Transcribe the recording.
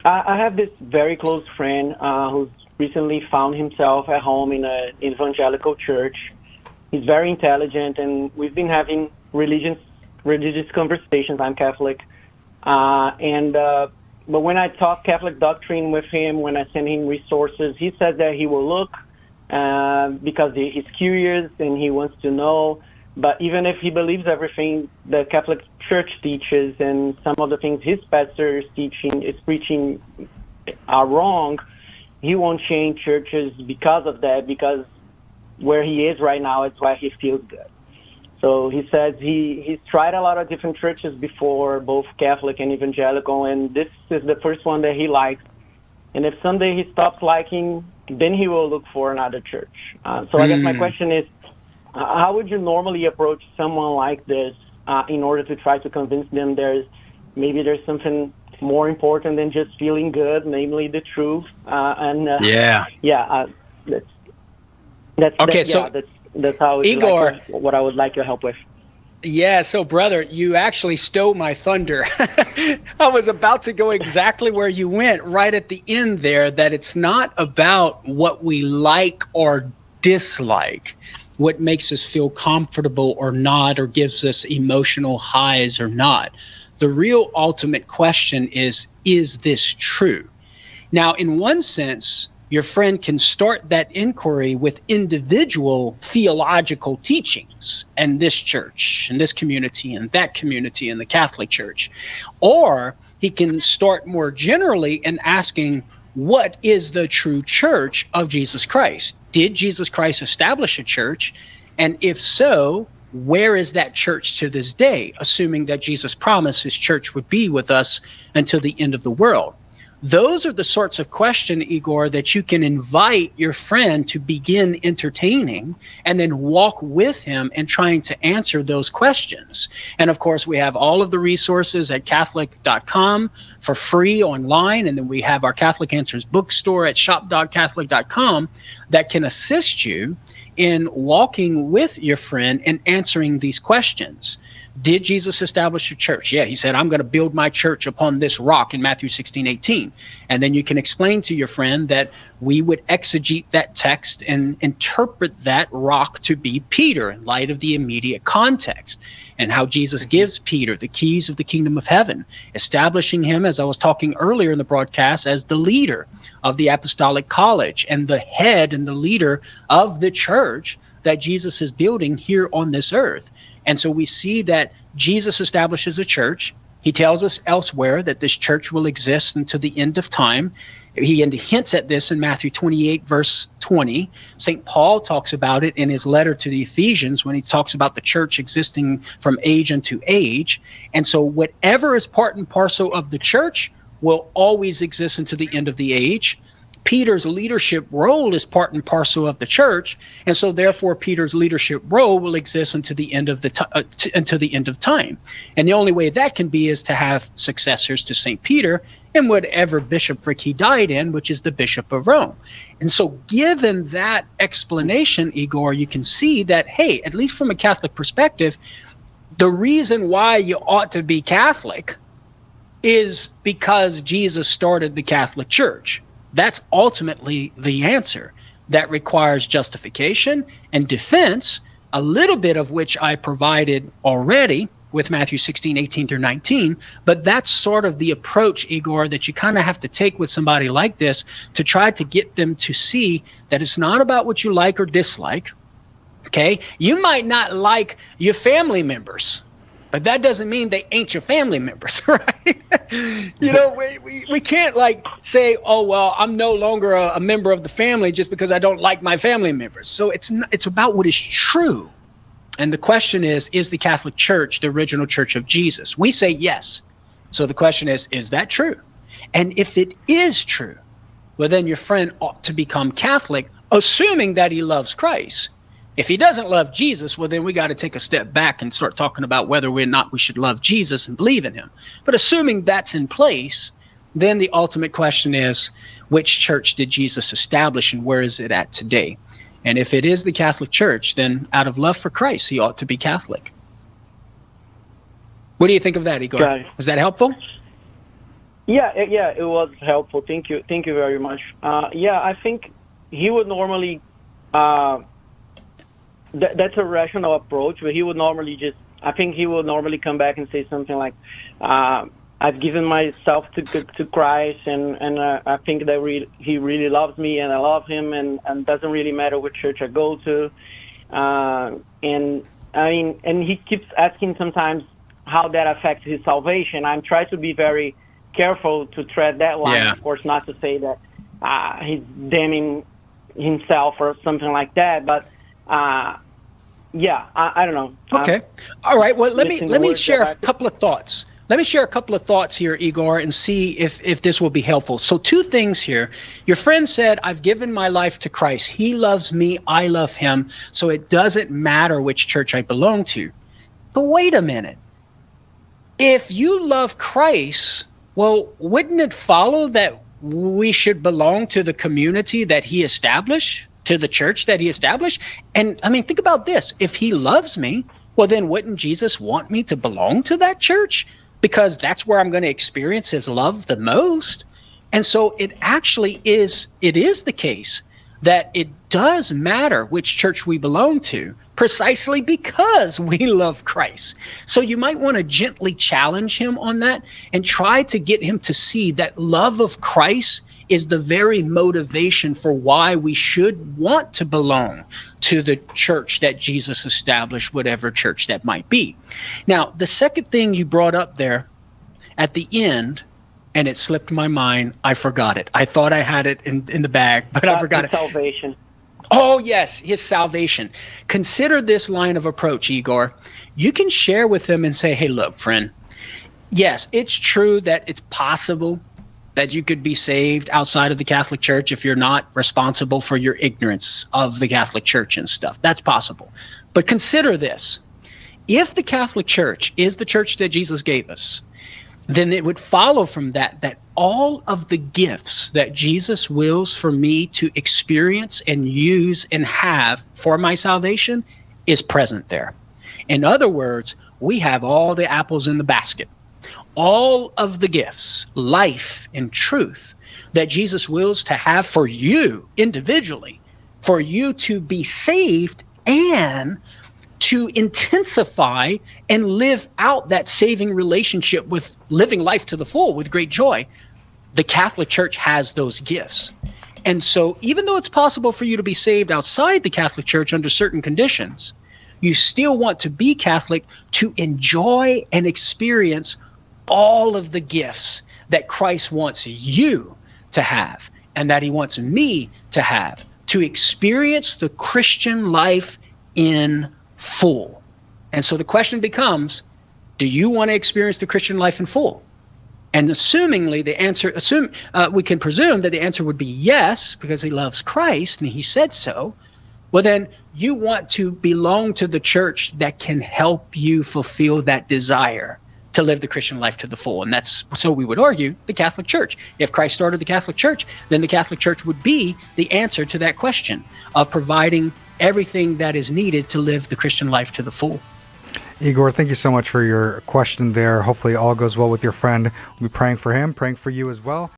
I have this very close friend who's recently found himself at home in an evangelical church. He's very intelligent, and we've been having religious conversations. I'm Catholic, and but when I talk Catholic doctrine with him, when I send him resources, he says that he will look because he's curious and he wants to know. But even if he believes everything the Catholic Church teaches and some of the things his pastor is preaching are wrong, he won't change churches because of that, because where he is right now is why he feels good. So he says he's tried a lot of different churches before, both Catholic and evangelical, and this is the first one that he likes. And if someday he stops liking, then he will look for another church. So I guess my question is, how would you normally approach someone like this in order to try to convince them there's something more important than just feeling good, namely the truth? That's how Igor, what I would like your help with. Yeah, so brother, you actually stole my thunder. I was about to go exactly where you went right at the end there, that it's not about what we like or dislike, what makes us feel comfortable or not, or gives us emotional highs or not. The real ultimate question is this true? Now, in one sense, your friend can start that inquiry with individual theological teachings and this church and this community and that community and the Catholic Church. Or he can start more generally in asking, what is the true church of Jesus Christ? Did Jesus Christ establish a church? And if so, where is that church to this day, assuming that Jesus promised his church would be with us until the end of the world? Those are the sorts of questions, Igor, that you can invite your friend to begin entertaining and then walk with him and trying to answer those questions. And of course, we have all of the resources at Catholic.com for free online. And then we have our Catholic Answers bookstore at shop.catholic.com that can assist you in walking with your friend and answering these questions. Did Jesus establish a church? Yeah, he said, I'm going to build my church upon this rock in Matthew 16:18. And then you can explain to your friend that we would exegete that text and interpret that rock to be Peter in light of the immediate context, and how Jesus gives Peter the keys of the kingdom of heaven, establishing him, as I was talking earlier in the broadcast, as the leader of the apostolic college and the head and the leader of the church that Jesus is building here on this earth. And so we see that Jesus establishes a church. He tells us elsewhere that this church will exist until the end of time. He hints at this in Matthew 28, verse 20. St. Paul talks about it in his letter to the Ephesians when he talks about the church existing from age unto age. And so whatever is part and parcel of the church will always exist until the end of the age. Peter's leadership role is part and parcel of the church, and so therefore Peter's leadership role will exist until the end of time. And the only way that can be is to have successors to St. Peter in whatever bishopric he died in, which is the Bishop of Rome. And so given that explanation, Igor, you can see that, hey, at least from a Catholic perspective, the reason why you ought to be Catholic is because Jesus started the Catholic Church. That's ultimately the answer. That requires justification and defense, a little bit of which I provided already with Matthew 16:18 through 19. But that's sort of the approach, Igor, that you kind of have to take with somebody like this to try to get them to see that it's not about what you like or dislike. Okay? You might not like your family members, but that doesn't mean they ain't your family members, right? You know, we can't like say, oh, well, I'm no longer a member of the family just because I don't like my family members. So it's about what is true. And the question is the Catholic Church the original church of Jesus? We say yes. So the question is that true? And if it is true, well, then your friend ought to become Catholic, assuming that he loves Christ. If he doesn't love Jesus, well, then we got to take a step back and start talking about whether or not we should love Jesus and believe in him. But assuming that's in place, then the ultimate question is, which church did Jesus establish and where is it at today? And if it is the Catholic Church, then out of love for Christ, he ought to be Catholic. What do you think of that, Igor? Right. Was that helpful? Yeah, it was helpful. Thank you very much. Yeah, I think he would normally. That's a rational approach, but he would normally just. I think he would normally come back and say something like, "I've given myself to Christ, and I think that he really loves me, and I love him, and doesn't really matter what church I go to." And I mean, and he keeps asking sometimes how that affects his salvation. I'm trying to be very careful to tread that line. Yeah. Of course, not to say that he's damning himself or something like that, but yeah, I don't know. Okay. All right. Well, let me share a couple of thoughts. Let me share a couple of thoughts here, Igor, and see if this will be helpful. So 2 things here. Your friend said, I've given my life to Christ. He loves me. I love him. So it doesn't matter which church I belong to. But wait a minute. If you love Christ, well, wouldn't it follow that we should belong to the community that he established, to the church that he established? And I mean, think about this. If he loves me, well, then wouldn't Jesus want me to belong to that church? Because that's where I'm going to experience his love the most. And so it is the case that it does matter which church we belong to, precisely because we love Christ. So you might want to gently challenge him on that and try to get him to see that love of Christ is the very motivation for why we should want to belong to the church that Jesus established, whatever church that might be. Now, the second thing you brought up there at the end, and it slipped my mind, I forgot it. I thought I had it in the bag, but I forgot it. Salvation. Oh, yes, his salvation. Consider this line of approach, Igor. You can share with them and say, hey, look, friend, yes, it's true that it's possible that you could be saved outside of the Catholic Church if you're not responsible for your ignorance of the Catholic Church and stuff. That's possible. But consider this. If the Catholic Church is the church that Jesus gave us, then it would follow from that all of the gifts that Jesus wills for me to experience and use and have for my salvation is present there. In other words, we have all the apples in the basket. All of the gifts, life and truth that Jesus wills to have for you individually, for you to be saved and to intensify and live out that saving relationship with living life to the full with great joy. The Catholic Church has those gifts. And so even though it's possible for you to be saved outside the Catholic Church under certain conditions, you still want to be Catholic to enjoy and experience all of the gifts that Christ wants you to have and that he wants me to have, to experience the Christian life in full. And so the question becomes, do you want to experience the Christian life in full? And assumingly the answer, we can presume that the answer would be yes, because he loves Christ and he said so. Well, then you want to belong to the church that can help you fulfill that desire to live the Christian life to the full. And that's, so we would argue, the Catholic Church. If Christ started the Catholic Church, then the Catholic Church would be the answer to that question of providing everything that is needed to live the Christian life to the full. Igor, thank you so much for your question there. Hopefully all goes well with your friend. We'll be praying for him, praying for you as well.